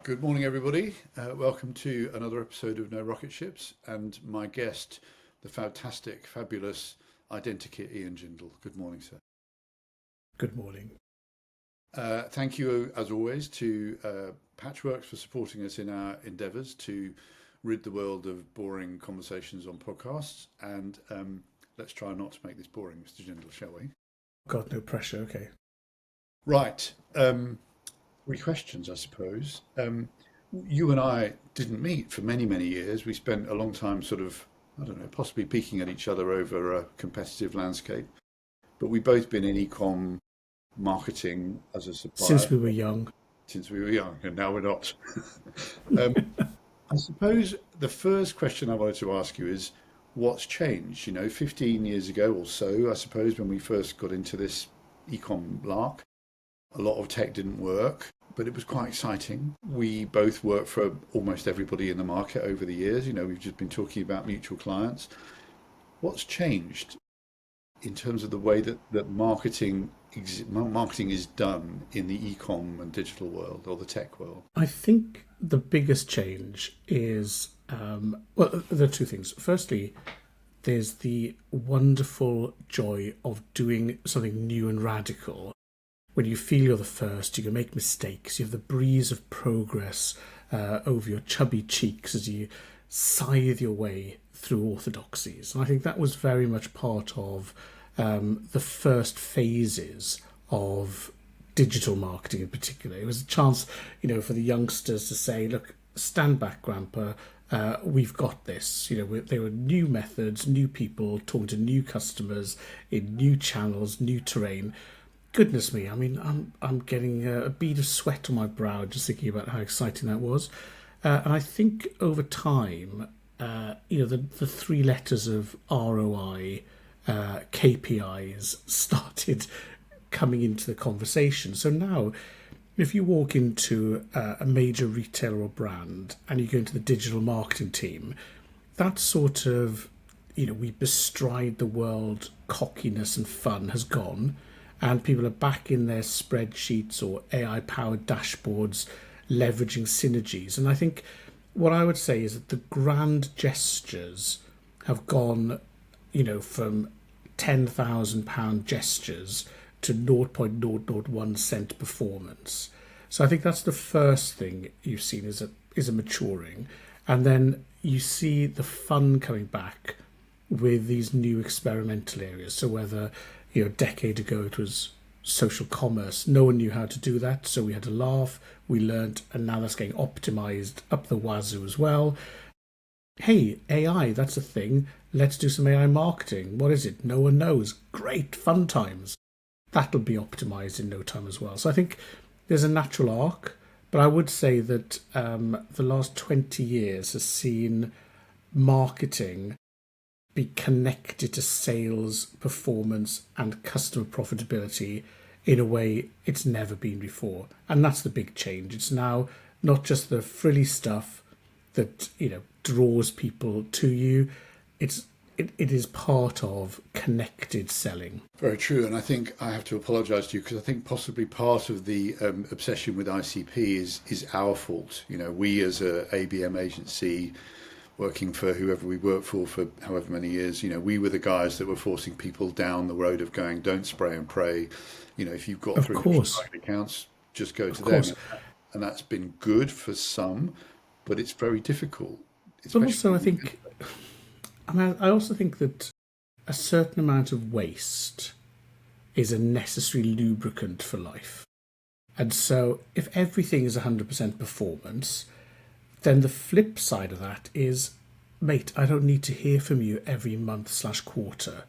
Good morning, everybody. Welcome to another episode of No Rocket Ships, and my guest, the fantastic, fabulous identikit Ian Jindal. Good morning, sir. Good morning. Thank you, as always, to Patchworks for supporting us in our endeavours to rid the world of boring conversations on podcasts. And let's try not to make this boring, Mr. Jindal, shall we? God, no pressure. Okay. Right. Three questions, I suppose. You and I didn't meet for many, many years. We spent a long time I don't know, possibly peeking at each other over a competitive landscape. But we've both been in eComm marketing as a supplier Since we were young. since we were young, and now we're not. I suppose the first question I wanted to ask you is, what's changed? 15 years ago or so, I suppose, when we first got into this eComm lark, a lot of tech didn't work, but it was quite exciting. We both worked for almost everybody in the market over the years. We've just been talking about mutual clients. What's changed in terms of the way that marketing is done in the eComm and digital world or the tech world? I think the biggest change is, well, there are two things. Firstly, there's the wonderful joy of doing something new and radical. When you feel you're the first, you can make mistakes. You have the breeze of progress over your chubby cheeks as you scythe your way through orthodoxies. And I think that was very much part of the first phases of digital marketing in particular. It was a chance, for the youngsters to say, look, stand back, Grandpa. We've got this. There were new methods, new people talking to new customers in new channels, new terrain. Goodness me, I mean, I'm getting a bead of sweat on my brow just thinking about how exciting that was. And I think over time, the three letters of ROI, KPIs started coming into the conversation. So now, if you walk into a major retailer or brand and you go into the digital marketing team, that sort of, we bestride the world cockiness and fun has gone. And people are back in their spreadsheets or AI-powered dashboards, leveraging synergies. And I think what I would say is that the grand gestures have gone, from £10,000 gestures to 0.001 cent performance. So I think that's the first thing you've seen is a maturing. And then you see the fun coming back with these new experimental areas. So whether a decade ago it was social commerce, no one knew how to do that, so we had to laugh, we learnt, and now that's getting optimized up the wazoo as well. Hey, AI, that's a thing, let's do some AI marketing. What is it? No one knows. Great, fun times. That'll be optimized in no time as well. So I think there's a natural arc, but I would say that the last 20 years has seen marketing be connected to sales, performance, and customer profitability in a way it's never been before. And that's the big change. It's now not just the frilly stuff that, draws people to you. It is part of connected selling. Very true. And I think I have to apologise to you because I think possibly part of the obsession with ICP is our fault. We as a ABM agency working for whoever we worked for however many years, we were the guys that were forcing people down the road of going, don't spray and pray. If you've got 300 accounts, just go to them. And that's been good for some, but it's very difficult. But also, I also think that a certain amount of waste is a necessary lubricant for life. And so if everything is 100% performance, then the flip side of that is, mate, I don't need to hear from you every month/quarter.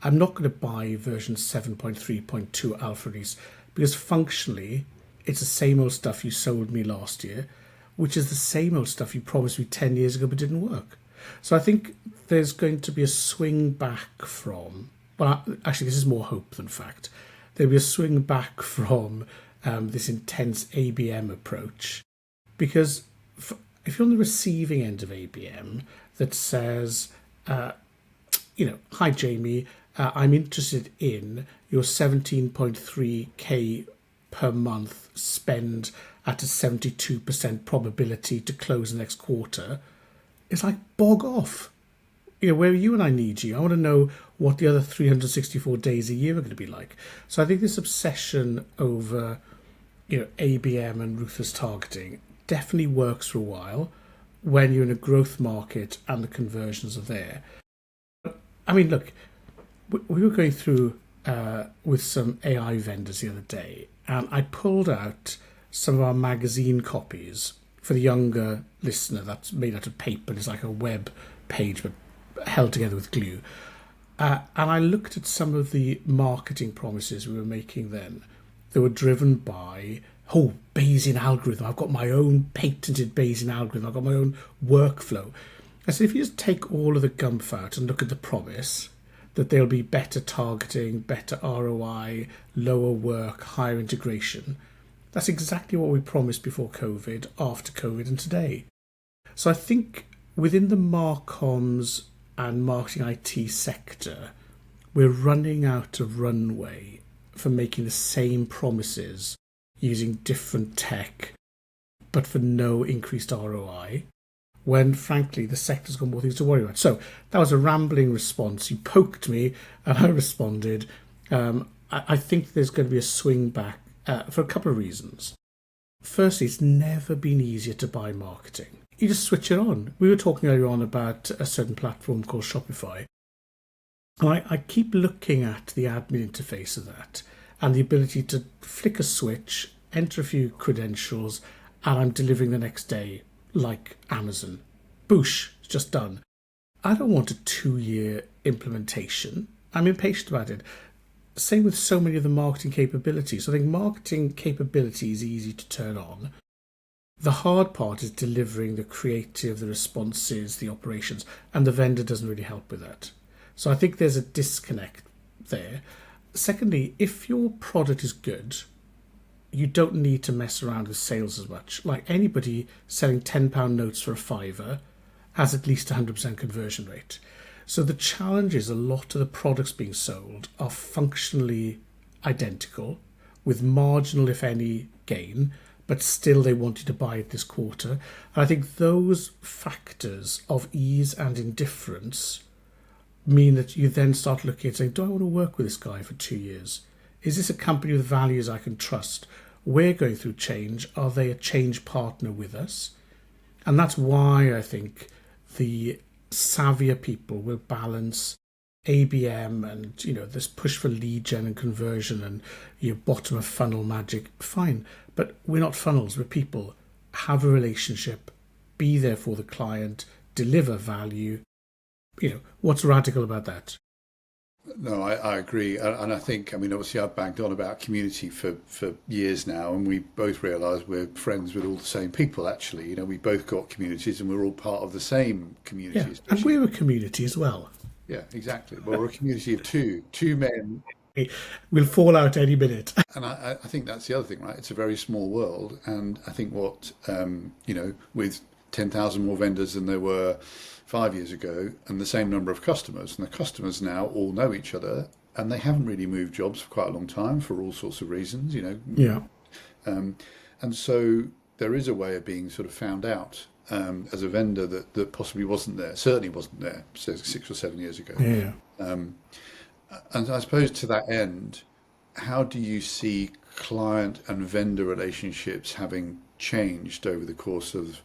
I'm not going to buy version 7.3.2 alpha release because functionally it's the same old stuff you sold me last year, which is the same old stuff you promised me 10 years ago but didn't work. So I think there's going to be a swing back from, well, actually this is more hope than fact, there'll be a swing back from this intense ABM approach, because if you're on the receiving end of ABM that says, hi Jamie, I'm interested in your 17.3k per month spend at a 72% probability to close the next quarter, it's like, bog off. Where you and I need you. I want to know what the other 364 days a year are going to be like. So I think this obsession over, ABM and ruthless targeting definitely works for a while when you're in a growth market and the conversions are there. I mean, look, we were going through with some AI vendors the other day, and I pulled out some of our magazine copies for the younger listener. That's made out of paper. It's like a web page, but held together with glue. And I looked at some of the marketing promises we were making then that were driven by, Bayesian algorithm. I've got my own patented Bayesian algorithm. I've got my own workflow. I said, if you just take all of the gumph out and look at the promise that there'll be better targeting, better ROI, lower work, higher integration, that's exactly what we promised before COVID, after COVID, and today. So I think within the marcoms and marketing IT sector, we're running out of runway for making the same promises using different tech, but for no increased ROI, when frankly the sector's got more things to worry about. So that was a rambling response. You poked me and I responded. I think there's going to be a swing back for a couple of reasons. Firstly, it's never been easier to buy marketing. You just switch it on. We were talking earlier on about a certain platform called Shopify. And I keep looking at the admin interface of that and the ability to flick a switch, enter a few credentials, and I'm delivering the next day like Amazon. Boosh, it's just done. I don't want a 2-year implementation. I'm impatient about it. Same with so many of the marketing capabilities. I think marketing capability is easy to turn on. The hard part is delivering the creative, the responses, the operations, and the vendor doesn't really help with that. So I think there's a disconnect there. Secondly, if your product is good, you don't need to mess around with sales as much. Like anybody selling £10 notes for a fiver has at least 100% conversion rate. So the challenge is a lot of the products being sold are functionally identical with marginal, if any, gain, but still they want you to buy it this quarter. And I think those factors of ease and indifference mean that you then start looking at saying, do I want to work with this guy for 2 years? Is this a company with values I can trust? We're going through change. Are they a change partner with us? And that's why I think the savvier people will balance ABM and this push for lead gen and conversion and your bottom of funnel magic. Fine, but we're not funnels. We're people. Have a relationship. Be there for the client. Deliver value. What's radical about that? No, I agree. And I think, obviously I've banged on about community for years now, and we both realise we're friends with all the same people, actually. We both got communities and we're all part of the same communities. Yeah, and we're a community as well. Yeah, exactly. Well, we're a community of two men. We'll fall out any minute. And I think that's the other thing, right? It's a very small world. And I think what, with 10,000 more vendors than there were 5 years ago and the same number of customers, and the customers now all know each other and they haven't really moved jobs for quite a long time for all sorts of reasons, Yeah. And so there is a way of being sort of found out as a vendor that possibly certainly wasn't there 6 or 7 years ago. Yeah. And I suppose to that end, how do you see client and vendor relationships having changed over the course of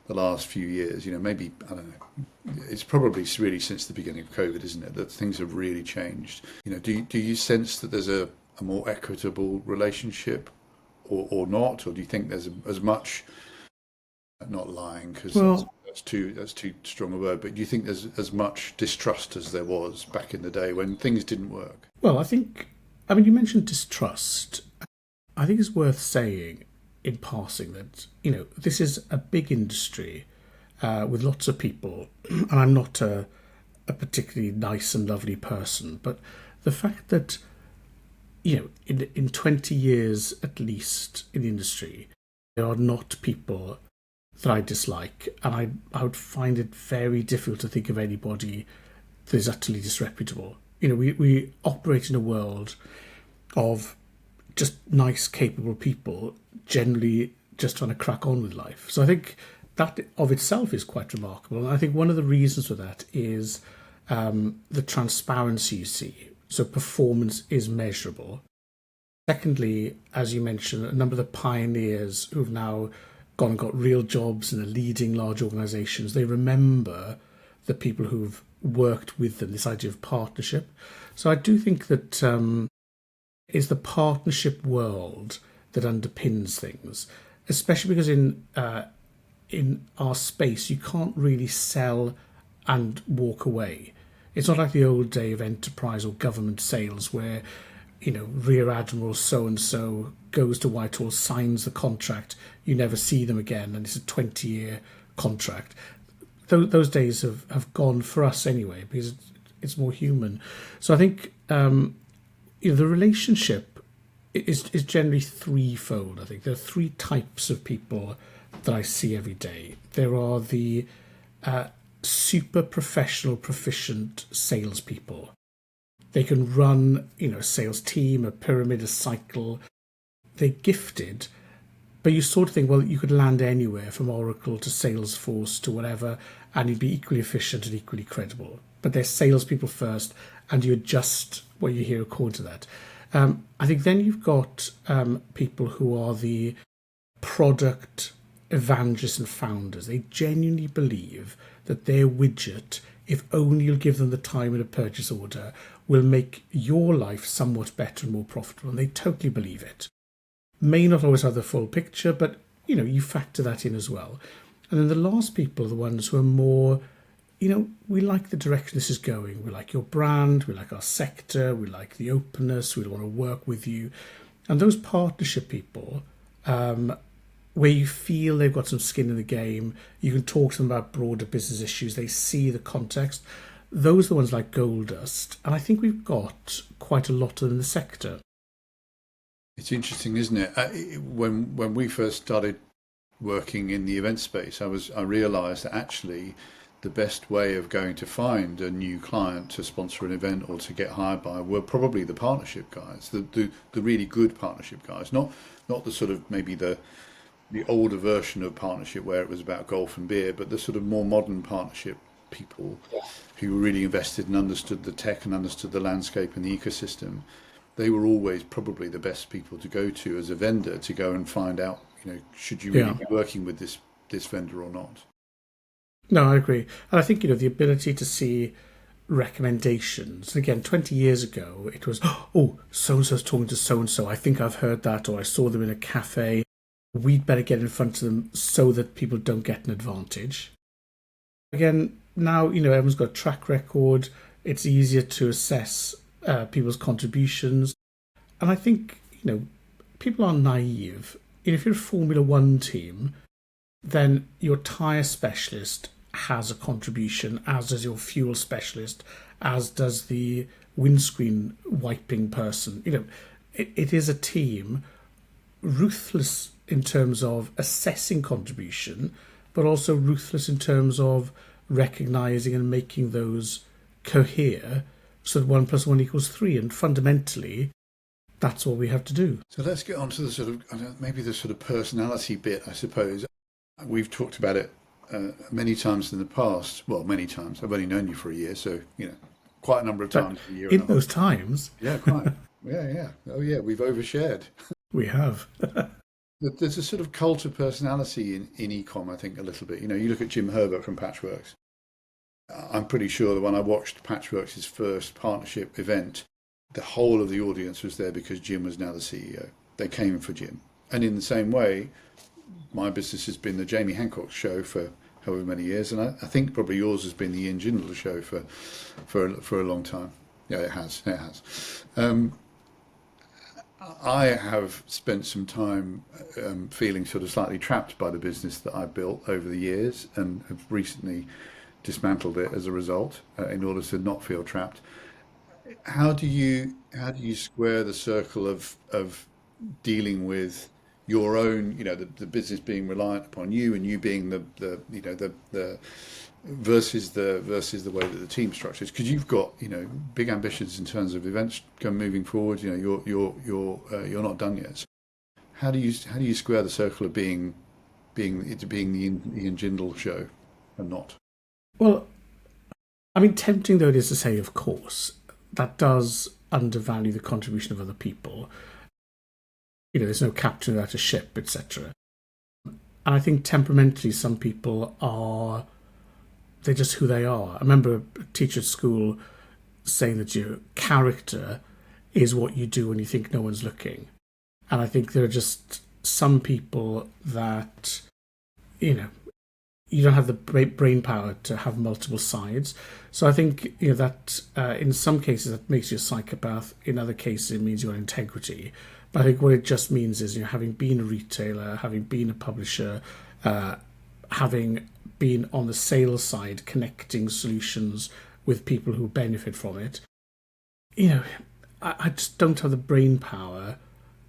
the last few years? Maybe, I don't know, it's probably really since the beginning of COVID, isn't it, that things have really changed. Do you sense that there's a more equitable relationship or not? Or do you think there's as much, not lying, because that's too strong a word, but do you think there's as much distrust as there was back in the day when things didn't work? Well, you mentioned distrust. I think it's worth saying in passing that, this is a big industry with lots of people, and I'm not a particularly nice and lovely person, but the fact that, in 20 years at least in the industry, there are not people that I dislike, and I would find it very difficult to think of anybody that is utterly disreputable. We operate in a world of just nice, capable people, generally just trying to crack on with life. So I think that of itself is quite remarkable. And I think one of the reasons for that is the transparency you see. So performance is measurable. Secondly, as you mentioned, a number of the pioneers who've now gone and got real jobs in the leading large organisations, they remember the people who've worked with them, this idea of partnership. So I do think that it's the partnership world that underpins things, especially because in our space you can't really sell and walk away. It's not like the old day of enterprise or government sales where, Rear Admiral so and so goes to Whitehall, signs the contract, you never see them again, and it's a 20-year contract. Those days have gone for us anyway, because it's more human. So I think the relationship is generally threefold. I think there are three types of people that I see every day. There are the super professional, proficient salespeople. They can run, a sales team, a pyramid, a cycle. They're gifted, but you sort of think, well, you could land anywhere from Oracle to Salesforce to whatever, and you'd be equally efficient and equally credible. But they're salespeople first, and you adjust what you hear according to that. I think then you've got people who are the product evangelists and founders. They genuinely believe that their widget, if only you'll give them the time and a purchase order, will make your life somewhat better and more profitable. And they totally believe it. May not always have the full picture, but you factor that in as well. And then the last people are the ones who are more, we like the direction this is going. We like your brand, we like our sector, we like the openness, we want to work with you. And those partnership people, where you feel they've got some skin in the game, you can talk to them about broader business issues, they see the context. Those are the ones like gold dust. And I think we've got quite a lot of them in the sector. It's interesting, isn't it? When we first started working in the event space, I realised that actually the best way of going to find a new client to sponsor an event or to get hired by were probably the partnership guys, the really good partnership guys, not the sort of maybe the older version of partnership where it was about golf and beer, but the sort of more modern partnership people who were really invested and understood the tech and understood the landscape and the ecosystem. They were always probably the best people to go to as a vendor to go and find out, should you really be working with this vendor or not? No, I agree. And I think, the ability to see recommendations. Again, 20 years ago, it was, oh, so-and-so's talking to so-and-so. I think I've heard that, or I saw them in a cafe. We'd better get in front of them so that people don't get an advantage. Again, now, everyone's got a track record. It's easier to assess people's contributions. And I think, people are naive. If you're a Formula One team, then your tyre specialist has a contribution, as does your fuel specialist, as does the windscreen wiping person. It is a team, ruthless in terms of assessing contribution, but also ruthless in terms of recognising and making those cohere so that 1 + 1 = 3. And fundamentally, that's what we have to do. So let's get on to the sort of, maybe the sort of personality bit, I suppose. We've talked about it many times in the past. Well, many times. I've only known you for a year, so, quite a number of times a year. In those times. Yeah, quite. Yeah. Oh, yeah, we've overshared. We have. There's a sort of cult of personality in eComm, I think, a little bit. You look at Jim Herbert from Patchworks. I'm pretty sure that when I watched Patchworks' first partnership event, the whole of the audience was there because Jim was now the CEO. They came for Jim. And in the same way, my business has been the Jamie Hancock show for however many years, and I think probably yours has been the Ian Jindal show for a long time. Yeah, it has. I have spent some time feeling sort of slightly trapped by the business that I've built over the years, and have recently dismantled it as a result in order to not feel trapped. How do you square the circle of dealing with your own, the business being reliant upon you, and you being the versus the way that the team structures? Because you've got big ambitions in terms of events moving forward. You're not done yet. how do you square the circle of being the Ian Jindal show and not? Well, I mean, tempting though it is to say, of course, that does undervalue the contribution of other people. There's no captain without a ship, etc. And I think temperamentally, some people are, they're just who they are. I remember a teacher at school saying that your character is what you do when you think no one's looking. And I think there are just some people that, you don't have the brain power to have multiple sides. So I think that in some cases that makes you a psychopath. In other cases, it means you've got integrity. But I think what it just means is, having been a retailer, having been a publisher, having been on the sales side, connecting solutions with people who benefit from it, I just don't have the brain power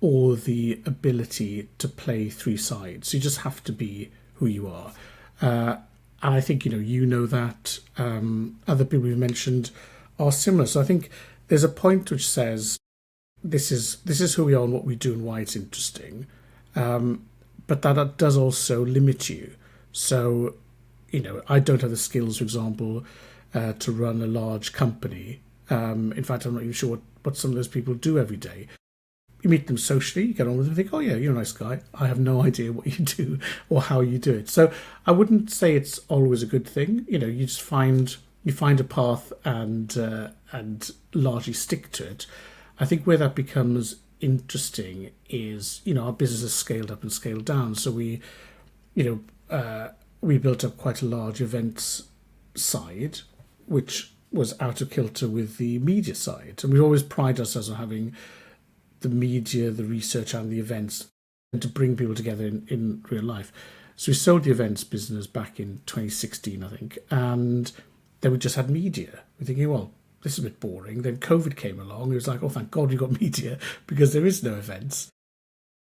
or the ability to play three sides. You just have to be who you are. And I think, that other people we've mentioned are similar. So I think there's a point which says this is who we are and what we do and why it's interesting. But that does also limit you. So, I don't have the skills, for example, to run a large company. In fact, I'm not even sure what some of those people do every day. You meet them socially, you get on with them, think, oh yeah, you're a nice guy. I have no idea what you do or how you do it. So I wouldn't say it's always a good thing. You just find a path and largely stick to it. I think where that becomes interesting is, our business has scaled up and scaled down. So we built up quite a large events side, which was out of kilter with the media side. And we always pride ourselves on having the media, the research and the events, and to bring people together in real life. So we sold the events business back in 2016, I think, and then we just had media. We're thinking, well, this is a bit boring. Then COVID came along. It was like, oh, thank God we got media, because there is no events.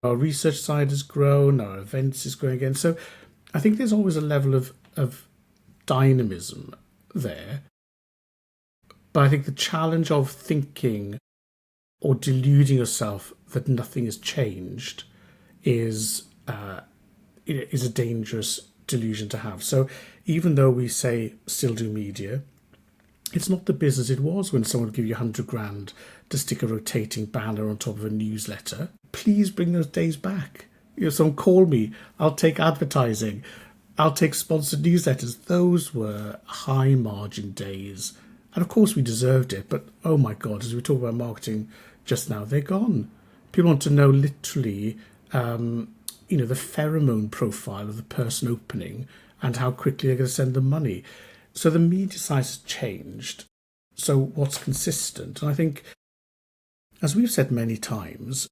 Our research side has grown, our events is growing again. So I think there's always a level of dynamism there. But I think the challenge of thinking or deluding yourself that nothing has changed is a dangerous delusion to have. So even though we say still do media, it's not the business it was when someone would give you 100 grand to stick a rotating banner on top of a newsletter. Please bring those days back. Someone call me, I'll take advertising, I'll take sponsored newsletters. Those were high margin days. And of course we deserved it, but oh my God, as we talk about marketing just now, they're gone. People want to know literally, the pheromone profile of the person opening and how quickly they're going to send them money. So the media size has changed. So what's consistent? And I think, as we've said many times,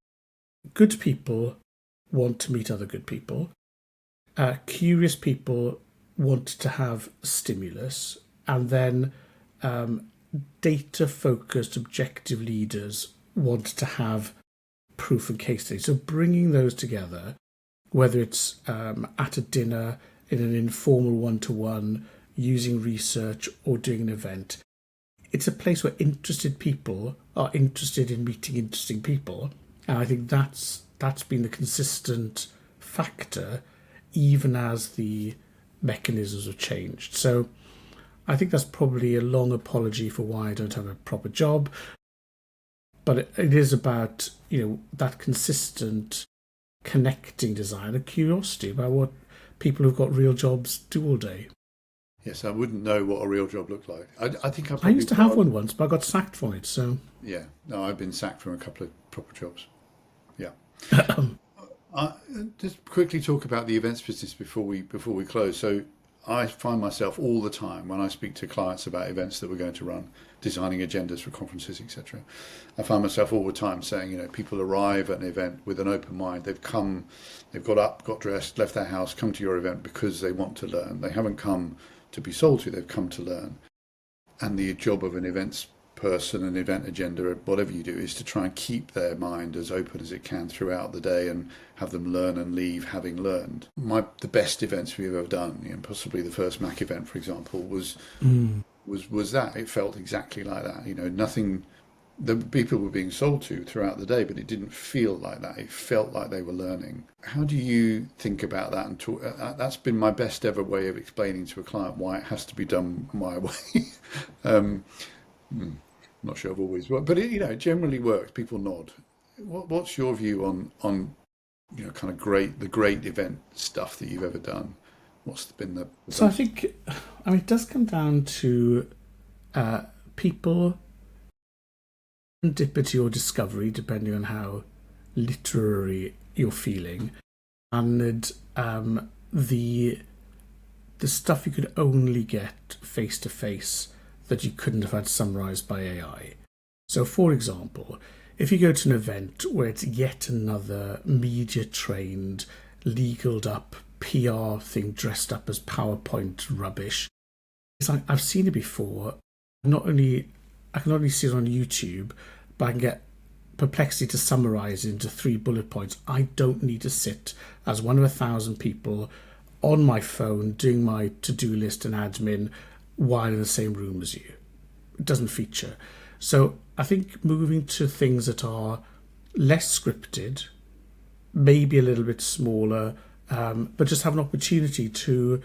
good people want to meet other good people. Curious people want to have stimulus, and then data-focused, objective leaders want to have proof and case study. So bringing those together, whether it's at a dinner, in an informal one-to-one, using research or doing an event, it's a place where interested people are interested in meeting interesting people. And I think that's been the consistent factor, even as the mechanisms have changed. So I think that's probably a long apology for why I don't have a proper job. But it is about, that consistent connecting desire, a curiosity about what people who've got real jobs do all day. Yes, I wouldn't know what a real job looked like. I think I used to have one once, but I got sacked from it. So yeah, no, I've been sacked from a couple of proper jobs. Yeah. Just quickly talk about the events business before we close. So I find myself all the time when I speak to clients about events that we're going to run, designing agendas for conferences, etc. I find myself all the time saying, people arrive at an event with an open mind. They've got up, got dressed, left their house, come to your event because they want to learn. They haven't come to be sold to, they've come to learn. And the job of an events person, an event agenda, whatever you do, is to try and keep their mind as open as it can throughout the day and have them learn and leave having learned. The best events we've ever done, possibly the first Mac event, for example, was that. It felt exactly like that. Nothing the people were being sold to throughout the day, but it didn't feel like that. It felt like they were learning. How do you think about that? And talk, that's been my best ever way of explaining to a client why it has to be done my way. um, not sure I've always worked, but it generally works. People nod. What's your view on kind of the great event stuff that you've ever done? What's been the So I best? think, I mean, it does come down to people serendipity or discovery, depending on how literary you're feeling, and the stuff you could only get face to face that you couldn't have had summarized by AI. So, for example, if you go to an event where it's yet another media trained, legaled up PR thing dressed up as PowerPoint rubbish, it's like I've seen it before. Not only I can only see it on YouTube, but I can get Perplexity to summarize into 3 bullet points. I don't need to sit as one of 1,000 people on my phone doing my to-do list and admin while in the same room as you. It doesn't feature. So I think moving to things that are less scripted, maybe a little bit smaller, but just have an opportunity to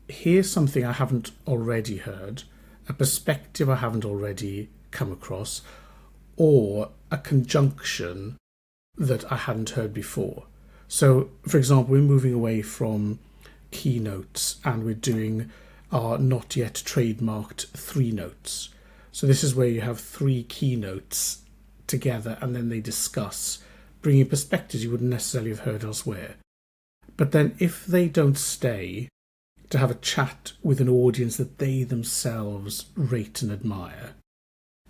hear something I haven't already heard, a perspective I haven't already come across, or a conjunction that I hadn't heard before. So, for example, we're moving away from keynotes and we're doing our not yet trademarked 3 notes. So, this is where you have 3 keynotes together and then they discuss, bringing perspectives you wouldn't necessarily have heard elsewhere. But then, if they don't stay to have a chat with an audience that they themselves rate and admire,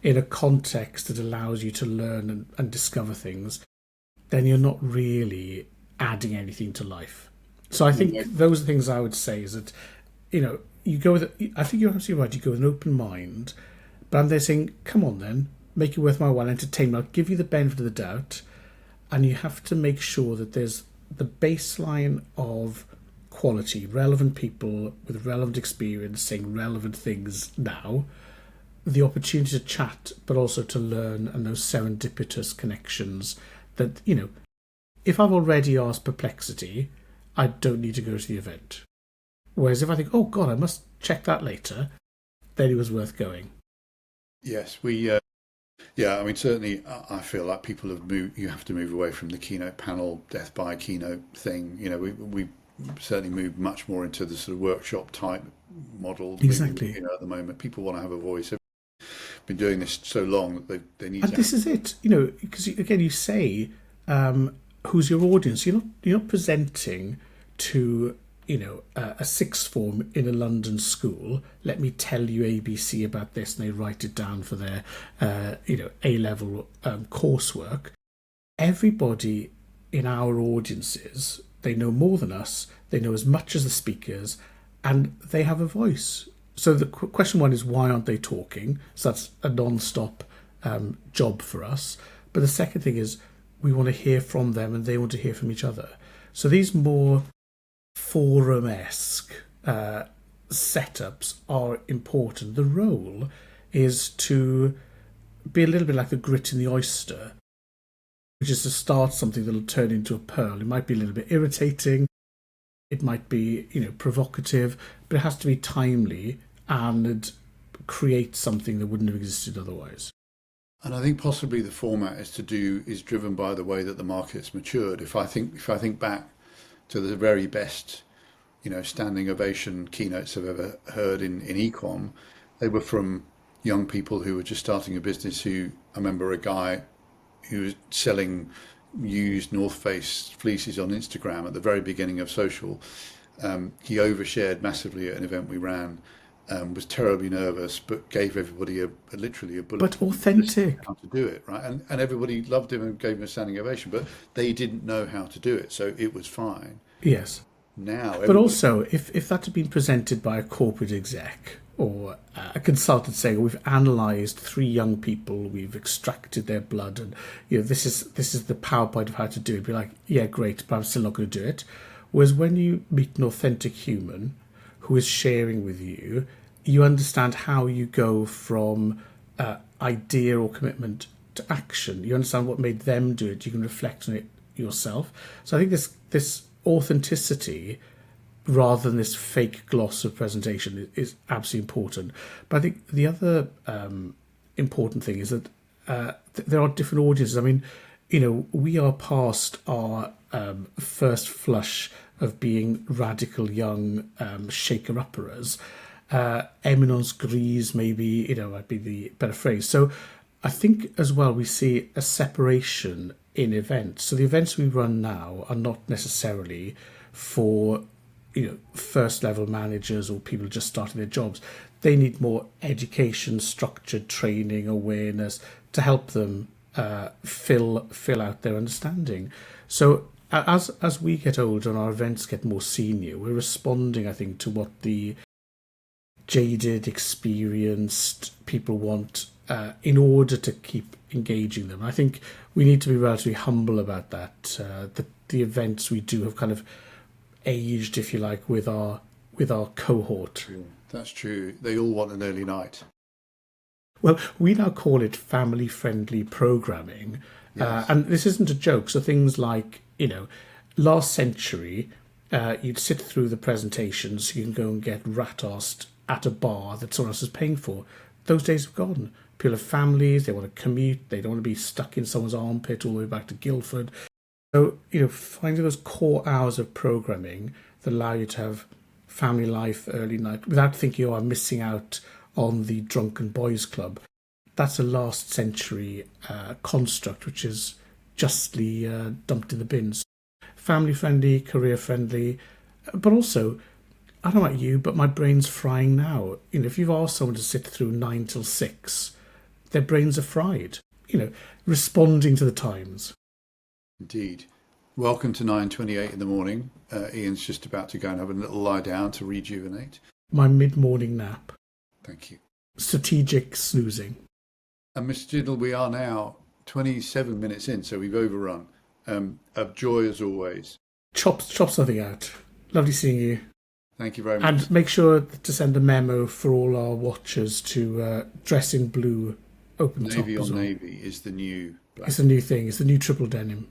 in a context that allows you to learn and discover things, then you're not really adding anything to life. So I think those are things I would say is that, you go with, I think you're absolutely right, you go with an open mind, but I'm there saying, come on then, make it worth my while, entertain me, I'll give you the benefit of the doubt, and you have to make sure that there's the baseline of quality, relevant people with relevant experience saying relevant things now, the opportunity to chat, but also to learn and those serendipitous connections that, if I've already asked Perplexity, I don't need to go to the event. Whereas if I think, oh God, I must check that later, then it was worth going. Yes, we. Yeah, I mean, certainly, I feel like people have moved. You have to move away from the keynote panel, death by keynote thing. We certainly moved much more into the sort of workshop type model. Exactly. At the moment, people want to have a voice. They've been doing this so long that they need And to have. this is it, because again, you say, who's your audience? You're not presenting to a sixth form in a London school. Let me tell you ABC about this, and they write it down for their A level coursework. Everybody in our audiences, they know more than us. They know as much as the speakers, and they have a voice. So the question one is, why aren't they talking? So that's a non-stop job for us. But the second thing is, we want to hear from them and they want to hear from each other. So these more forum-esque setups are important. The role is to be a little bit like the grit in the oyster, which is to start something that'll turn into a pearl. It might be a little bit irritating, it might be provocative, but it has to be timely and create something that wouldn't have existed otherwise. And I think possibly the format is driven by the way that the market's matured. If I think back to the very best, standing ovation keynotes I've ever heard in eComm, they were from young people who were just starting a business. I remember a guy who was selling used North Face fleeces on Instagram at the very beginning of social. He overshared massively at an event we ran, was terribly nervous, but gave everybody literally a bullet But authentic. how to do it, right? And everybody loved him and gave him a standing ovation, but they didn't know how to do it, so it was fine. Yes. Now But everybody, also, if that had been presented by a corporate exec or a consultant saying, we've analysed 3 young people, we've extracted their blood, and this is the PowerPoint of how to do it, be like, yeah, great, but I'm still not going to do it. Whereas when you meet an authentic human who is sharing with you, you understand how you go from idea or commitment to action. You understand what made them do it. You can reflect on it yourself. So I think this authenticity, rather than this fake gloss of presentation, is absolutely important. But I think the other important thing is that there are different audiences. I mean, we are past our first flush of being radical young shaker-upperers. Eminence grise, maybe, might be the better phrase. So I think as well we see a separation in events. So the events we run now are not necessarily for first level managers or people just starting their jobs. They need more education, structured training, awareness to help them fill out their understanding. So as we get older and our events get more senior, we're responding, I think, to what the jaded, experienced people want in order to keep engaging them. I think we need to be relatively humble about that. The events we do have kind of aged, if you like, with our cohort. That's true. They all want an early night. Well, we now call it family-friendly programming. Yes. And this isn't a joke. So things like, last century, you'd sit through the presentations, you can go and get rat-arsed at a bar that someone else is paying for. Those days have gone. People have families, they want to commute, they don't want to be stuck in someone's armpit all the way back to Guildford. So, finding those core hours of programming that allow you to have family life, early night, without thinking, I'm missing out on the drunken boys club. That's a last century construct which is justly dumped in the bins. Family friendly, career friendly, but also, I don't know about you, but my brain's frying now. If you've asked someone to sit through 9 till 6, their brains are fried. Responding to the times. Indeed. Welcome to 9:28 in the morning. Ian's just about to go and have a little lie down to rejuvenate. My mid-morning nap. Thank you. Strategic snoozing. And Mr. Jindal, we are now 27 minutes in, so we've overrun. A joy as always. Chop something out. Lovely seeing you. Thank you very much. And make sure to send a memo for all our watchers to dress in blue open top. Navy as on well. navy is the new black. It's a new thing. It's the new triple denim.